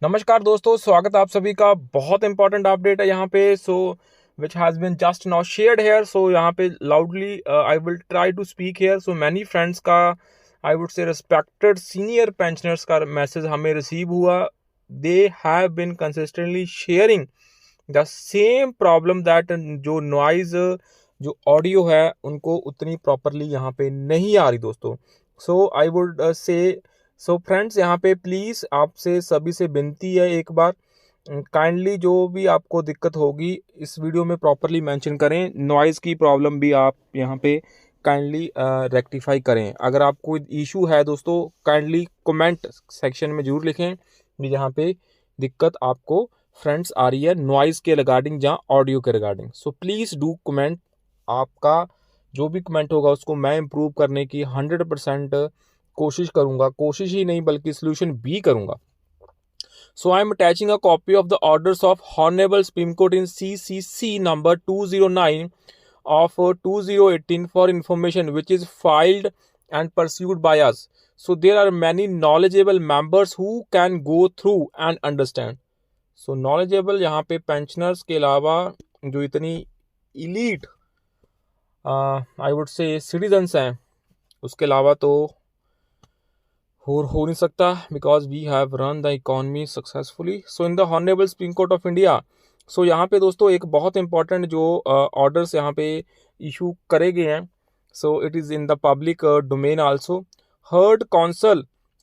नमस्कार दोस्तों, स्वागत आप सभी का। बहुत इंपॉर्टेंट अपडेट है यहाँ पे। Which has been just now shared here. यहाँ पे loudly I will try to speak here. Many friends का, I would say respected senior pensioners का मैसेज हमें रिसीव हुआ। They have been consistently sharing the same problem that जो noise, जो audio है उनको उतनी प्रॉपरली यहाँ पे नहीं आ रही दोस्तों। आई वुड से फ्रेंड्स, यहाँ पे प्लीज़ आपसे सभी से विनती है, एक बार काइंडली जो भी आपको दिक्कत होगी इस वीडियो में प्रॉपरली मेंशन करें। नॉइज़ की प्रॉब्लम भी आप यहाँ पे काइंडली रेक्टिफाई करें। अगर आपको इशू है दोस्तों, काइंडली कमेंट सेक्शन में जरूर लिखें कि जहाँ पे दिक्कत आपको फ्रेंड्स आ रही है नॉइज़ के रिगार्डिंग या ऑडियो के रिगार्डिंग। Please do comment. आपका जो भी कमेंट होगा उसको मैं इम्प्रूव करने की 100% कोशिश करूंगा। कोशिश ही नहीं बल्कि सोल्यूशन भी करूंगा। I am attaching a copy of the orders of honourable Supreme court in CCC number 209 of 2018 for information which is filed and pursued by us. There are many knowledgeable members who can go through and understand. knowledgeable यहाँ पे pensioners के अलावा जो इतनी elite I would say citizens हैं उसके अलावा तो हो नहीं सकता, because we have run the economy successfully. In the honourable Supreme Court of India. यहाँ पे दोस्तों एक बहुत इंपॉर्टेंट जो ऑर्डर्स यहाँ पे इशू करे गए हैं। It is in the public domain also.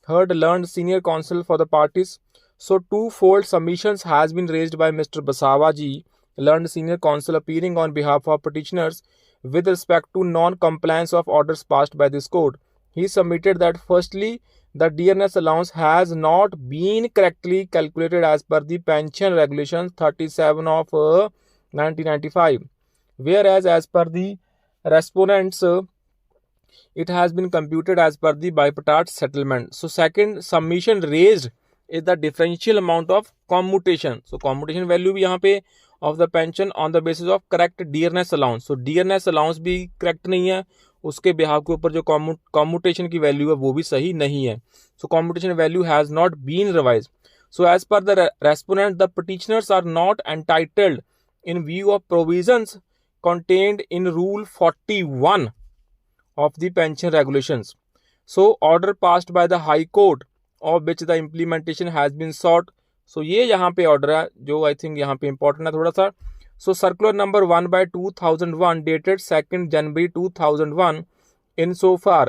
heard learned senior counsel for the parties. Two-fold submissions has been raised by Mr. Basawa ji, learned senior counsel, appearing on behalf of petitioners with respect to non-compliance of orders passed by this court. He submitted that firstly, the dearness allowance has not been correctly calculated as per the pension regulations 37 of 1995, whereas as per the respondents it has been computed as per the bipartite settlement. Second submission raised is the differential amount of commutation. Commutation value भी यहाँ पे of the pension on the basis of correct dearness allowance. dearness allowance भी correct नहीं है, उसके behalf के ऊपर जो commutation की वैल्यू है वो भी सही नहीं है. Commutation value has not been revised. As per the respondent, the petitioners are not entitled in view of provisions contained in Rule 41 of the pension regulations. Order passed by the High Court of which the implementation has been sought. ये यहाँ पे order है जो I think यहाँ पे important है थोड़ा सा. Circular number 1/2001 dated 2nd January 2001 in so far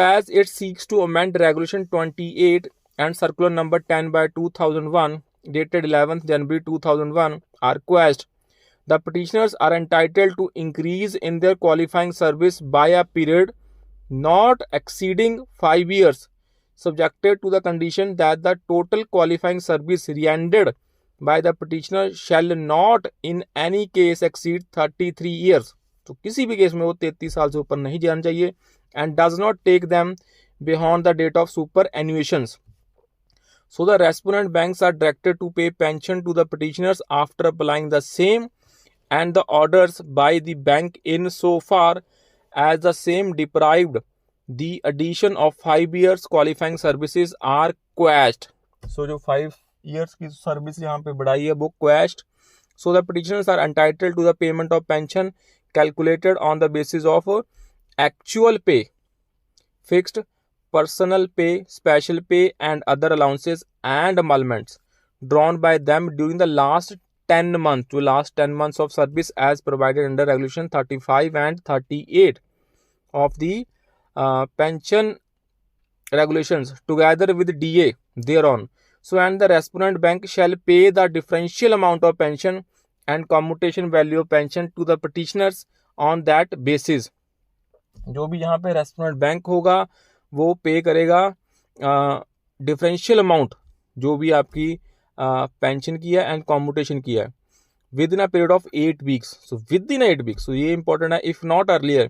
as it seeks to amend regulation 28 and circular number 10/2001 dated 11th January 2001 are quashed. The petitioners are entitled to increase in their qualifying service by a period not exceeding 5 years, subjected to the condition that the total qualifying service rendered by the petitioner shall not in any case exceed 33 years. तो किसी भी case में वो 33 साल से ऊपर नहीं जाना चाहिए. And does not take them beyond the date of superannuations. The respondent banks are directed to pay pension to the petitioners after applying the same and the orders by the bank in so far as the same deprived the addition of 5 years qualifying services are quashed. जो 5 years की service यहाँ पे बढ़ाई है वो quashed. The petitioners are entitled to the payment of pension calculated on the basis of actual pay, fixed, personal pay, special pay and other allowances and emoluments drawn by them during the last 10 months of service as provided under regulation 35 and 38 of the pension regulations together with DA thereon. And the respondent bank shall pay the differential amount of pension and commutation value of pension to the petitioners on that basis. जो भी यहाँ पे respondent bank होगा वो पे करेगा differential amount जो भी आपकी पेंशन की है एंड कॉम्यूटेशन की है within a period of 8 weeks. Within 8 weeks. ये इंपॉर्टेंट है. If not earlier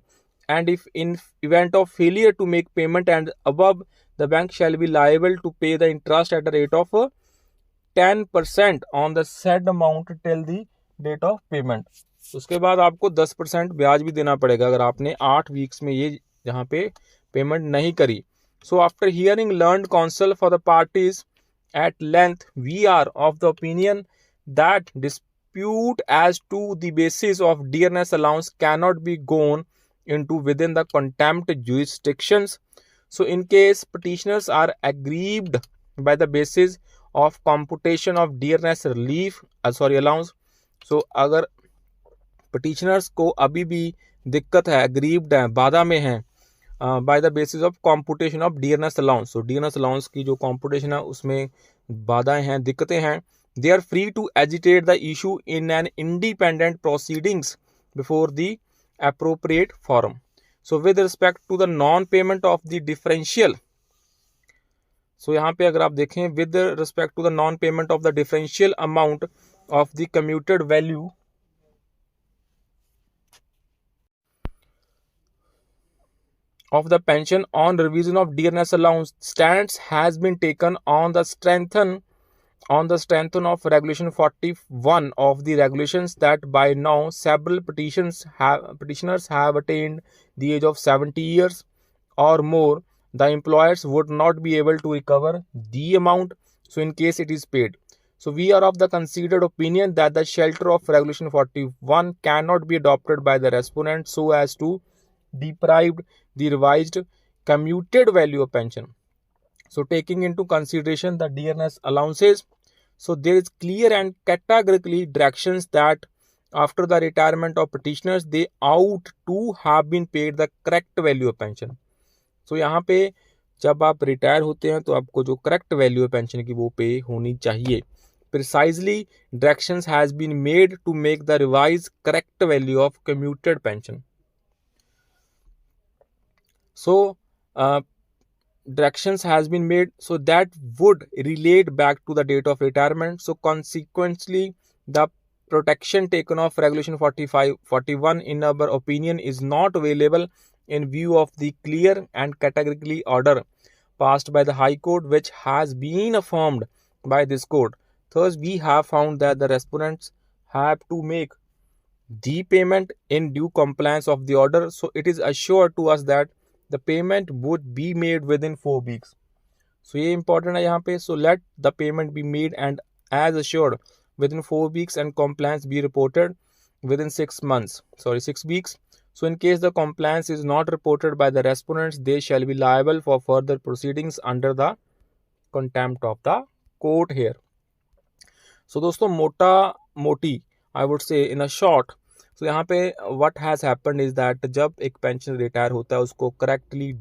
and if in event of failure to make payment and above the bank shall be liable to pay the interest at a rate of 10% on the said amount till the date of payment. उसके बाद आपको 10% ब्याज भी देना पड़ेगा अगर आपने 8 weeks में ये यहाँ पे पेमेंट नहीं करी. After hearing learned council for the parties At length, we are of the opinion that dispute as to the basis of dearness allowance cannot be gone into within the contempt jurisdictions. So, in case petitioners are aggrieved by the basis of computation of dearness relief, allowance. So, अगर petitioners को अभी भी दिक्कत है, aggrieved है, बाधा में है by the basis of computation of dearness allowance. So dearness allowance की जो कॉम्पुटेशन है उसमें बाधाएं हैं, दिक्कतें हैं. They are free to agitate the issue in an independent proceedings before the appropriate forum. So with respect to the non payment of the differential, so यहाँ पे अगर आप देखें with respect to the non payment of the differential amount of the commuted value of the pension on revision of dearness allowance, stance has been taken on the strength of regulation 41 of the regulations that by now several petitioners have attained the age of 70 years or more. The employers would not be able to recover the amount, so in case it is paid. So we are of the considered opinion that the shelter of regulation 41 cannot be adopted by the respondent so as to deprived the revised commuted value of pension. So taking into consideration the dearness allowances, so there is clear and categorically directions that after the retirement of petitioners they ought to have been paid the correct value of pension. So यहाँ पे जब आप retire होते हैं तो आपको जो correct value है पेंशन की वो पे होनी चाहिए. Precisely directions has been made to make the revised correct value of commuted pension. So directions has been made so that would relate back to the date of retirement. So consequently the protection taken of regulation 41 in our opinion is not available in view of the clear and categorically order passed by the High Court which has been affirmed by this court. Thus we have found that the respondents have to make the payment in due compliance of the order. So it is assured to us that the payment would be made within 4 weeks. So ये important है यहाँ पे. So let the payment be made and as assured within 4 weeks and compliance be reported within 6 weeks. So in case the compliance is not reported by the respondents, they shall be liable for further proceedings under the contempt of the court here. So दोस्तों मोटी I would say in a short, तो यहाँ पे what has happened is that जब एक pension retire होता है उसको करेक्टली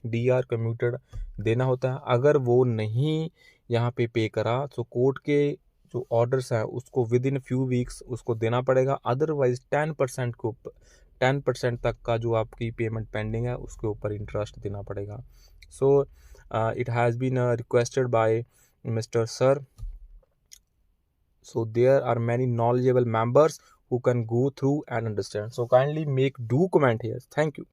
डीआर कम्यूटेड देना होता है. अगर वो नहीं यहाँ पे करा तो कोर्ट के जो ऑर्डर्स हैं उसको विद इन फ्यू वीक्स उसको देना पड़ेगा. अदरवाइज 10% तक का जो आपकी पेमेंट पेंडिंग है उसके ऊपर इंटरेस्ट देना पड़ेगा. So it has been requested by mister sir. So there are many knowledgeable members who can go through and understand. So kindly make do comment here. Thank you.